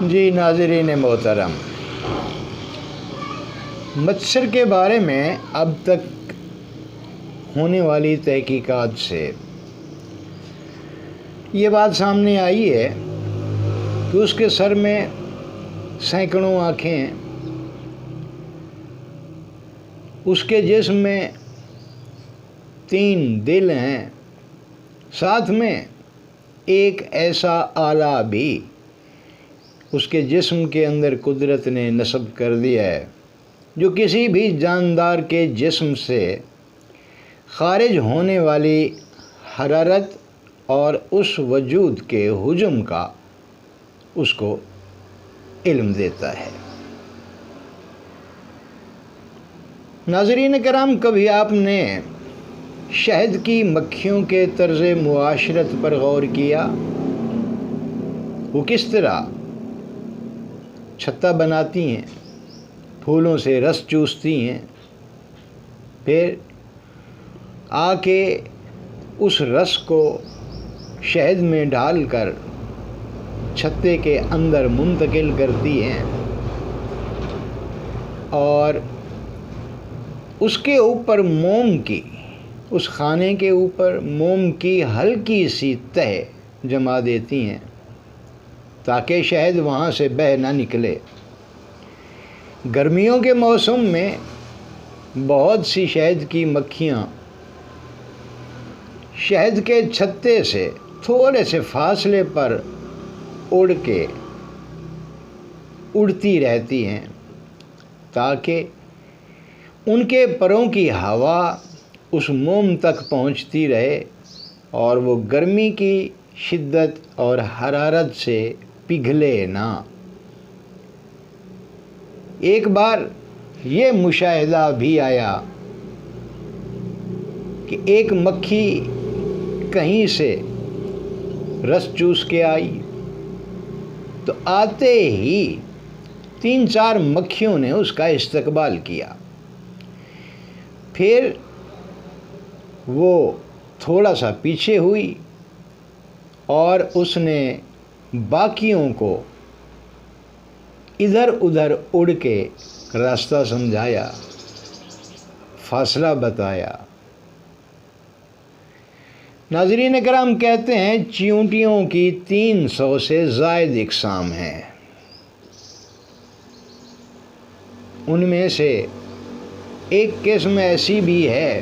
جی ناظرین محترم، مچھر کے بارے میں اب تک ہونے والی تحقیقات سے یہ بات سامنے آئی ہے کہ اس کے سر میں سینکڑوں آنکھیں ہیں، اس کے جسم میں 3 دل ہیں، ساتھ میں ایک ایسا آلہ بھی اس کے جسم کے اندر قدرت نے نصب کر دیا ہے جو کسی بھی جاندار کے جسم سے خارج ہونے والی حرارت اور اس وجود کے ہجوم کا اس کو علم دیتا ہے۔ ناظرین کرام، کبھی آپ نے شہد کی مکھیوں کے طرز معاشرت پر غور کیا؟ وہ کس طرح چھتا بناتی ہیں، پھولوں سے رس چوستی ہیں، پھر آ کے اس رس کو شہد میں ڈال کر چھتے کے اندر منتقل کرتی ہیں اور اس کے اوپر اس کھانے کے اوپر موم کی ہلکی سی تہ جما دیتی ہیں تاکہ شہد وہاں سے بہہ نہ نکلے۔ گرمیوں کے موسم میں بہت سی شہد کی مکھیاں شہد کے چھتے سے تھوڑے سے فاصلے پر اڑتی رہتی ہیں تاکہ ان کے پروں کی ہوا اس موم تک پہنچتی رہے اور وہ گرمی کی شدت اور حرارت سے پگھلے نہ۔ ایک بار یہ مشاہدہ بھی آیا کہ ایک مکھی کہیں سے رس چوس کے آئی تو آتے ہی 3-4 مکھیوں نے اس کا استقبال کیا، پھر وہ تھوڑا سا پیچھے ہوئی اور اس نے باقیوں کو ادھر ادھر اڑ کے راستہ سمجھایا، فاصلہ بتایا۔ ناظرین کرام، کہتے ہیں چیونٹیوں کی 300 سے زائد اقسام ہیں، ان میں سے ایک قسم ایسی بھی ہے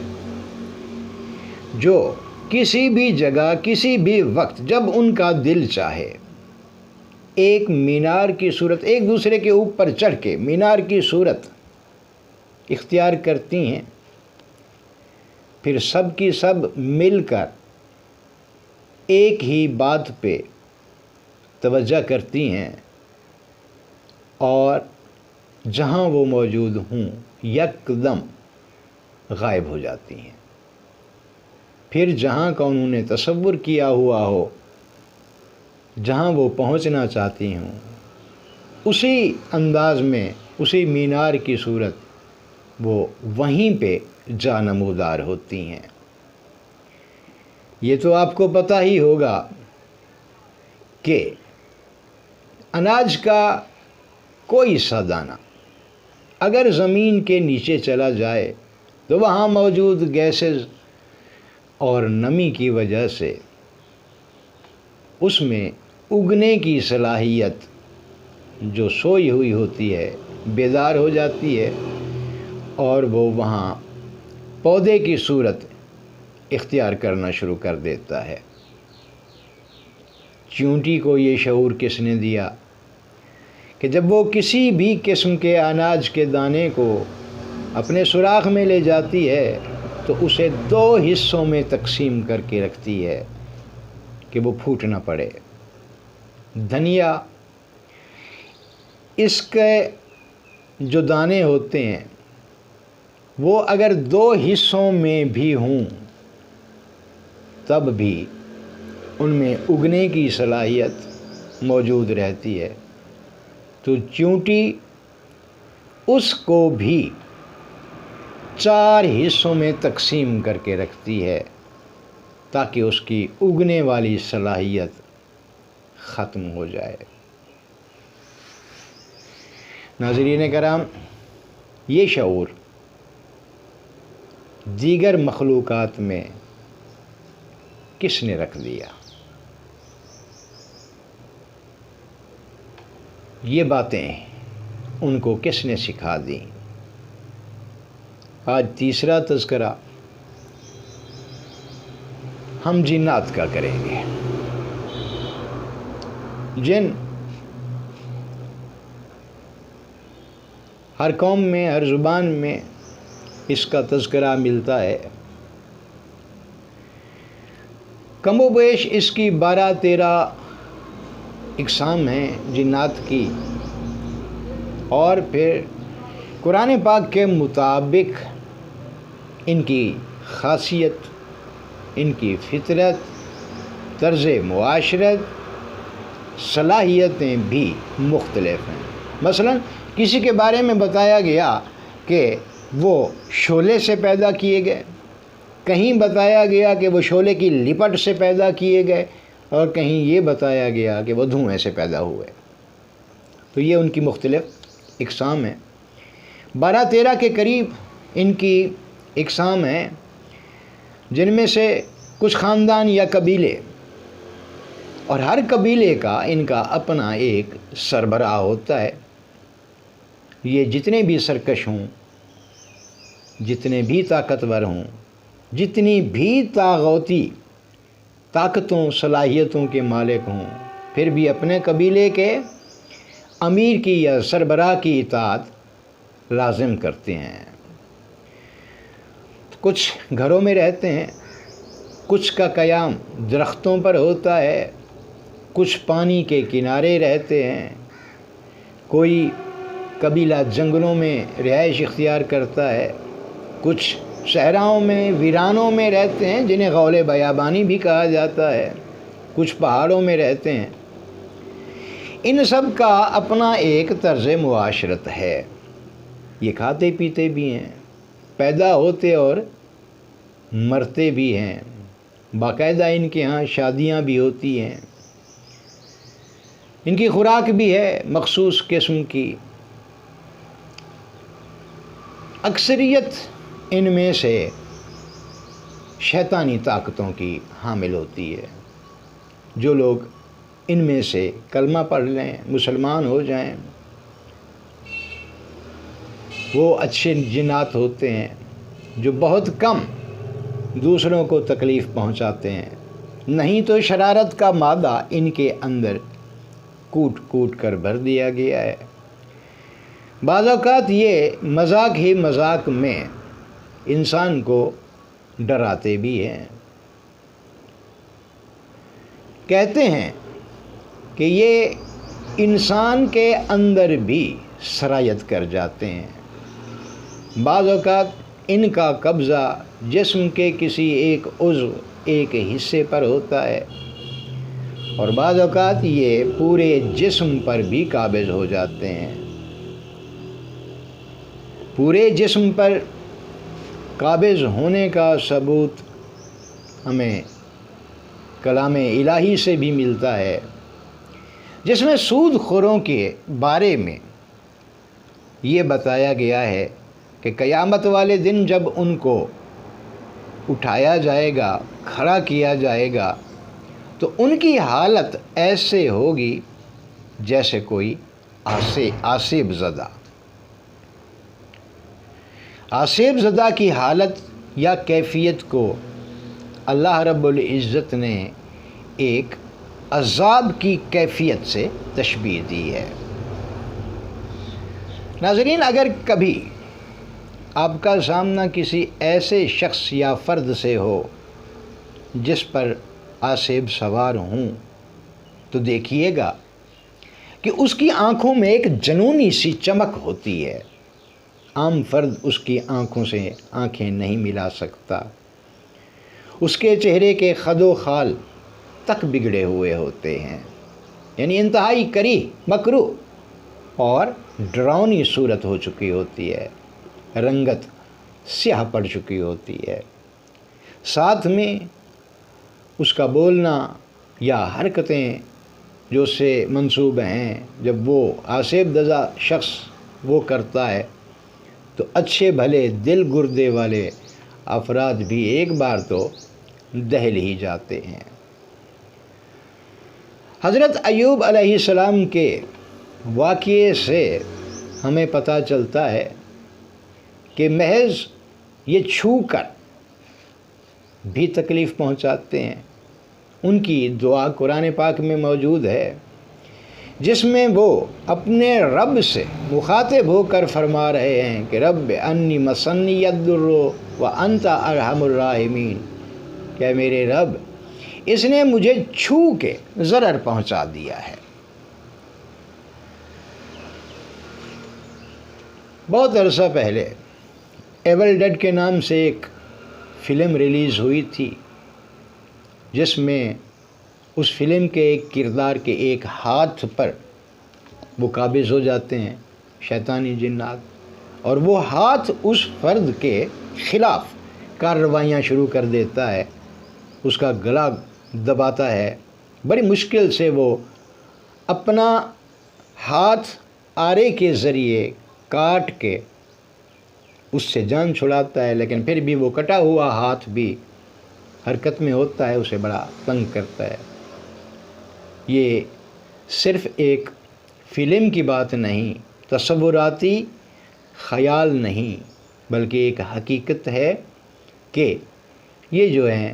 جو کسی بھی جگہ کسی بھی وقت جب ان کا دل چاہے ایک مینار کی صورت ایک دوسرے کے اوپر چڑھ کے مینار کی صورت اختیار کرتی ہیں، پھر سب کی سب مل کر ایک ہی بات پہ توجہ کرتی ہیں اور جہاں وہ موجود ہوں یکدم غائب ہو جاتی ہیں۔ پھر جہاں کا انہوں نے تصور کیا ہوا ہو، جہاں وہ پہنچنا چاہتی ہوں، اسی انداز میں اسی مینار کی صورت وہ وہیں پہ جا نمودار ہوتی ہیں۔ یہ تو آپ کو پتہ ہی ہوگا کہ اناج کا کوئی سا دانہ اگر زمین کے نیچے چلا جائے تو وہاں موجود گیسز اور نمی کی وجہ سے اس میں اگنے کی صلاحیت جو سوئی ہوئی ہوتی ہے بیدار ہو جاتی ہے اور وہ وہاں پودے کی صورت اختیار کرنا شروع کر دیتا ہے۔ چیونٹی کو یہ شعور کس نے دیا کہ جب وہ کسی بھی قسم کے اناج کے دانے کو اپنے سوراخ میں لے جاتی ہے تو اسے 2 حصوں میں تقسیم کر کے رکھتی ہے کہ وہ پھوٹ نہ پڑے۔ دھنیا، اس کے جو دانے ہوتے ہیں وہ اگر 2 حصوں میں بھی ہوں تب بھی ان میں اگنے کی صلاحیت موجود رہتی ہے، تو چیونٹی اس کو بھی 4 حصوں میں تقسیم کر کے رکھتی ہے تاکہ اس کی اگنے والی صلاحیت ختم ہو جائے۔ ناظرین کرام، یہ شعور دیگر مخلوقات میں کس نے رکھ دیا؟ یہ باتیں ان کو کس نے سکھا دیں؟ آج تیسرا تذکرہ ہم جنات کا کریں گے۔ جن ہر قوم میں، ہر زبان میں اس کا تذکرہ ملتا ہے۔ کم و بیش اس کی 12-13 اقسام ہیں جنات کی، اور پھر قرآن پاک کے مطابق ان کی خاصیت، ان کی فطرت، طرز معاشرت، صلاحیتیں بھی مختلف ہیں۔ مثلا کسی کے بارے میں بتایا گیا کہ وہ شعلے سے پیدا کیے گئے، کہیں بتایا گیا کہ وہ شعلے کی لپٹ سے پیدا کیے گئے، اور کہیں یہ بتایا گیا کہ وہ دھوئیں سے پیدا ہوئے۔ تو یہ ان کی مختلف اقسام ہیں۔ 12-13 کے قریب ان کی اقسام ہیں، جن میں سے کچھ خاندان یا قبیلے، اور ہر قبیلے کا ان کا اپنا ایک سربراہ ہوتا ہے۔ یہ جتنے بھی سرکش ہوں، جتنے بھی طاقتور ہوں، جتنی بھی طاغوتی طاقتوں صلاحیتوں کے مالک ہوں، پھر بھی اپنے قبیلے کے امیر کی یا سربراہ کی اطاعت لازم کرتے ہیں۔ کچھ گھروں میں رہتے ہیں، کچھ کا قیام درختوں پر ہوتا ہے، کچھ پانی کے کنارے رہتے ہیں، کوئی قبیلہ جنگلوں میں رہائش اختیار کرتا ہے، کچھ صحراؤں میں، ویرانوں میں رہتے ہیں جنہیں غول بیابانی بھی کہا جاتا ہے، کچھ پہاڑوں میں رہتے ہیں۔ ان سب کا اپنا ایک طرز معاشرت ہے۔ یہ کھاتے پیتے بھی ہیں، پیدا ہوتے اور مرتے بھی ہیں، باقاعدہ ان کے ہاں شادیاں بھی ہوتی ہیں، ان کی خوراک بھی ہے مخصوص قسم کی۔ اکثریت ان میں سے شیطانی طاقتوں کی حامل ہوتی ہے۔ جو لوگ ان میں سے کلمہ پڑھ لیں، مسلمان ہو جائیں، وہ اچھے جنات ہوتے ہیں، جو بہت کم دوسروں کو تکلیف پہنچاتے ہیں، نہیں تو شرارت کا مادہ ان کے اندر کوٹ کوٹ کر بھر دیا گیا ہے۔ بعض اوقات یہ مذاق ہی مذاق میں انسان کو ڈراتے بھی ہیں۔ کہتے ہیں کہ یہ انسان کے اندر بھی سرایت کر جاتے ہیں۔ بعض اوقات ان کا قبضہ جسم کے کسی ایک عضو، ایک حصے پر ہوتا ہے، اور بعض اوقات یہ پورے جسم پر بھی قابض ہو جاتے ہیں۔ پورے جسم پر قابض ہونے کا ثبوت ہمیں کلام الہی سے بھی ملتا ہے، جس میں سود خوروں کے بارے میں یہ بتایا گیا ہے کہ قیامت والے دن جب ان کو اٹھایا جائے گا، کھڑا کیا جائے گا، تو ان کی حالت ایسے ہوگی جیسے کوئی آسیب زدہ۔ آسیب زدہ کی حالت یا کیفیت کو اللہ رب العزت نے ایک عذاب کی کیفیت سے تشبیہ دی ہے۔ ناظرین، اگر کبھی آپ کا سامنا کسی ایسے شخص یا فرد سے ہو جس پر آسیب سوار ہوں، تو دیکھیے گا کہ اس کی آنکھوں میں ایک جنونی سی چمک ہوتی ہے۔ عام فرد اس کی آنکھوں سے آنکھیں نہیں ملا سکتا۔ اس کے چہرے کے خد و خال تک بگڑے ہوئے ہوتے ہیں، یعنی انتہائی کریہ، مکروہ اور ڈراؤنی صورت ہو چکی ہوتی ہے، رنگت سیاہ پڑ چکی ہوتی ہے۔ ساتھ میں اس کا بولنا یا حرکتیں جو اس سے منسوب ہیں، جب وہ آسیب زدہ شخص وہ کرتا ہے تو اچھے بھلے دل گردے والے افراد بھی ایک بار تو دہل ہی جاتے ہیں۔ حضرت ایوب علیہ السلام کے واقعے سے ہمیں پتہ چلتا ہے کہ محض یہ چھو کر بھی تکلیف پہنچاتے ہیں۔ ان کی دعا قرآن پاک میں موجود ہے جس میں وہ اپنے رب سے مخاطب ہو کر فرما رہے ہیں کہ رب انی مسنی الضر وانت ارحم الراحمین، کہ میرے رب اس نے مجھے چھو کے ضرر پہنچا دیا ہے۔ بہت عرصہ پہلے ایول ڈیڈ کے نام سے ایک فلم ریلیز ہوئی تھی جس میں اس فلم کے ایک کردار کے ایک ہاتھ پر وہ قابض ہو جاتے ہیں شیطانی جنات، اور وہ ہاتھ اس فرد کے خلاف کارروائیاں شروع کر دیتا ہے، اس کا گلا دباتا ہے، بڑی مشکل سے وہ اپنا ہاتھ آرے کے ذریعے کاٹ کے اس سے جان چھڑاتا ہے، لیکن پھر بھی وہ کٹا ہوا ہاتھ بھی حرکت میں ہوتا ہے، اسے بڑا تنگ کرتا ہے۔ یہ صرف ایک فلم کی بات نہیں، تصوراتی خیال نہیں، بلکہ ایک حقیقت ہے کہ یہ جو ہیں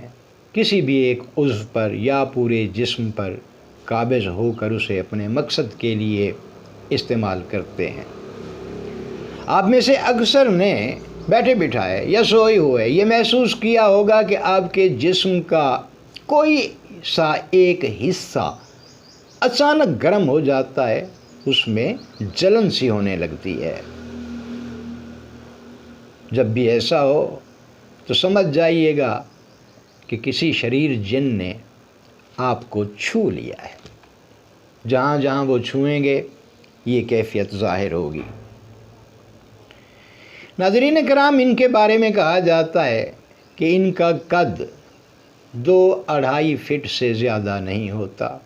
کسی بھی ایک عضو پر یا پورے جسم پر قابض ہو کر اسے اپنے مقصد کے لیے استعمال کرتے ہیں۔ آپ میں سے اکثر نے بیٹھے بٹھائے یا سوئے ہوئے یہ محسوس کیا ہوگا کہ آپ کے جسم کا کوئی سا ایک حصہ اچانک گرم ہو جاتا ہے، اس میں جلن سی ہونے لگتی ہے۔ جب بھی ایسا ہو تو سمجھ جائیے گا کہ کسی شریر جن نے آپ کو چھو لیا ہے۔ جہاں جہاں وہ چھوئیں گے یہ کیفیت ظاہر ہوگی۔ ناظرین کرام، ان کے بارے میں کہا جاتا ہے کہ ان کا قد 2-2.5 فٹ سے زیادہ نہیں ہوتا۔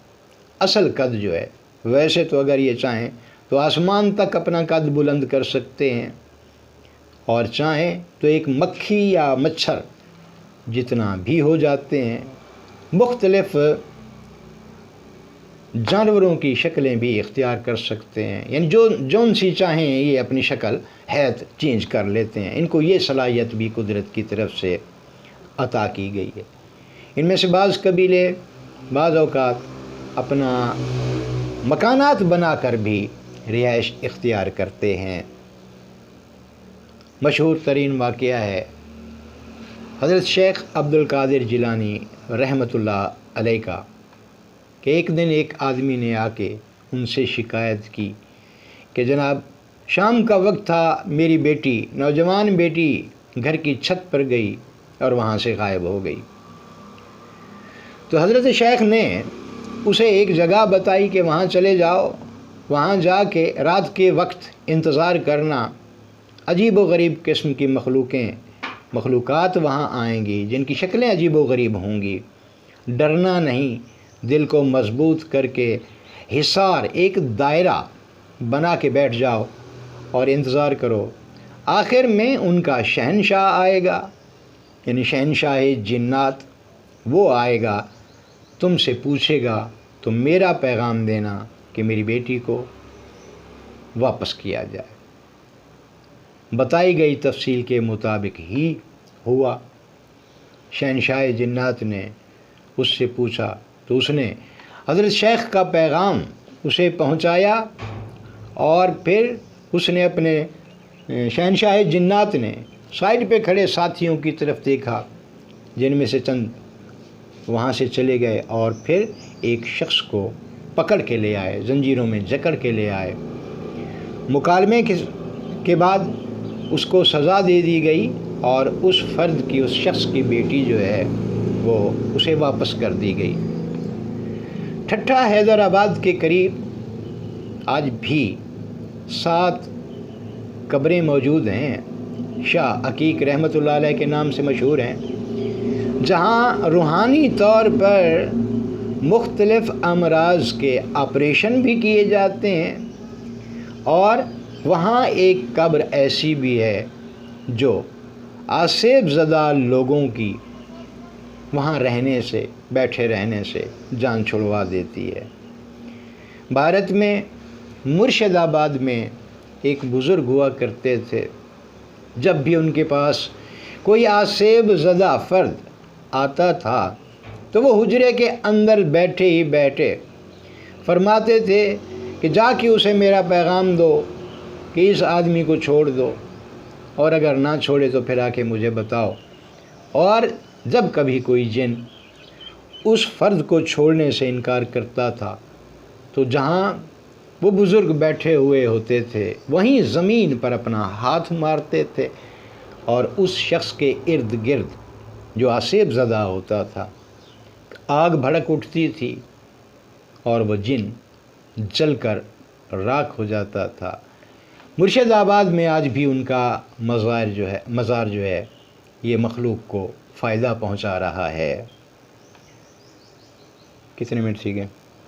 اصل قد جو ہے، ویسے تو اگر یہ چاہیں تو آسمان تک اپنا قد بلند کر سکتے ہیں، اور چاہیں تو ایک مکھی یا مچھر جتنا بھی ہو جاتے ہیں۔ مختلف جانوروں کی شکلیں بھی اختیار کر سکتے ہیں، یعنی جون سی چاہیں یہ اپنی شکل حیت چینج کر لیتے ہیں۔ ان کو یہ صلاحیت بھی قدرت کی طرف سے عطا کی گئی ہے۔ ان میں سے بعض قبیلے بعض اوقات اپنا مکانات بنا کر بھی رہائش اختیار کرتے ہیں۔ مشہور ترین واقعہ ہے حضرت شیخ عبد القادر جیلانی رحمۃ اللہ علیہ کا، کہ ایک دن ایک آدمی نے آ کے ان سے شکایت کی کہ جناب شام کا وقت تھا، میری بیٹی، نوجوان بیٹی گھر کی چھت پر گئی اور وہاں سے غائب ہو گئی۔ تو حضرت شیخ نے اسے ایک جگہ بتائی کہ وہاں چلے جاؤ، وہاں جا کے رات کے وقت انتظار کرنا، عجیب و غریب قسم کی مخلوقات وہاں آئیں گی جن کی شکلیں عجیب و غریب ہوں گی۔ ڈرنا نہیں، دل کو مضبوط کر کے حصار ایک دائرہ بنا کے بیٹھ جاؤ اور انتظار کرو۔ آخر میں ان کا شہنشاہ آئے گا، یعنی شہنشاہ جنات، وہ آئے گا، تم سے پوچھے گا تو میرا پیغام دینا کہ میری بیٹی کو واپس کیا جائے۔ بتائی گئی تفصیل کے مطابق ہی ہوا۔ شہنشاہ جنات نے اس سے پوچھا تو اس نے حضرت شیخ کا پیغام اسے پہنچایا، اور پھر اس نے اپنے شہنشاہ جنات نے سائڈ پہ کھڑے ساتھیوں کی طرف دیکھا، جن میں سے چند وہاں سے چلے گئے، اور پھر ایک شخص کو پکڑ کے لے آئے، زنجیروں میں جکڑ کے لے آئے۔ مکالمے کے بعد اس کو سزا دے دی گئی، اور اس فرد کی، اس شخص کی بیٹی جو ہے وہ اسے واپس کر دی گئی۔ ٹھٹھہ حیدرآباد کے قریب آج بھی 7 قبریں موجود ہیں، شاہ عقیق رحمۃ اللہ علیہ کے نام سے مشہور ہیں، جہاں روحانی طور پر مختلف امراض کے آپریشن بھی کیے جاتے ہیں، اور وہاں ایک قبر ایسی بھی ہے جو آسیب زدہ لوگوں کی وہاں رہنے سے، بیٹھے رہنے سے جان چھڑوا دیتی ہے۔ بھارت میں مرشد آباد میں ایک بزرگ ہوا کرتے تھے، جب بھی ان کے پاس کوئی آسیب زدہ فرد آتا تھا تو وہ حجرے کے اندر بیٹھے ہی بیٹھے فرماتے تھے کہ جا کے اسے میرا پیغام دو کہ اس آدمی کو چھوڑ دو، اور اگر نہ چھوڑے تو پھر آ کے مجھے بتاؤ۔ اور جب کبھی کوئی جن اس فرد کو چھوڑنے سے انکار کرتا تھا تو جہاں وہ بزرگ بیٹھے ہوئے ہوتے تھے وہیں زمین پر اپنا ہاتھ مارتے تھے، اور اس شخص کے ارد گرد جو آسیب زدہ ہوتا تھا آگ بھڑک اٹھتی تھی اور وہ جن جل کر راکھ ہو جاتا تھا۔ مرشد آباد میں آج بھی ان کا مزار جو ہے یہ مخلوق کو فائدہ پہنچا رہا ہے۔ کتنے منٹ سیکھیں؟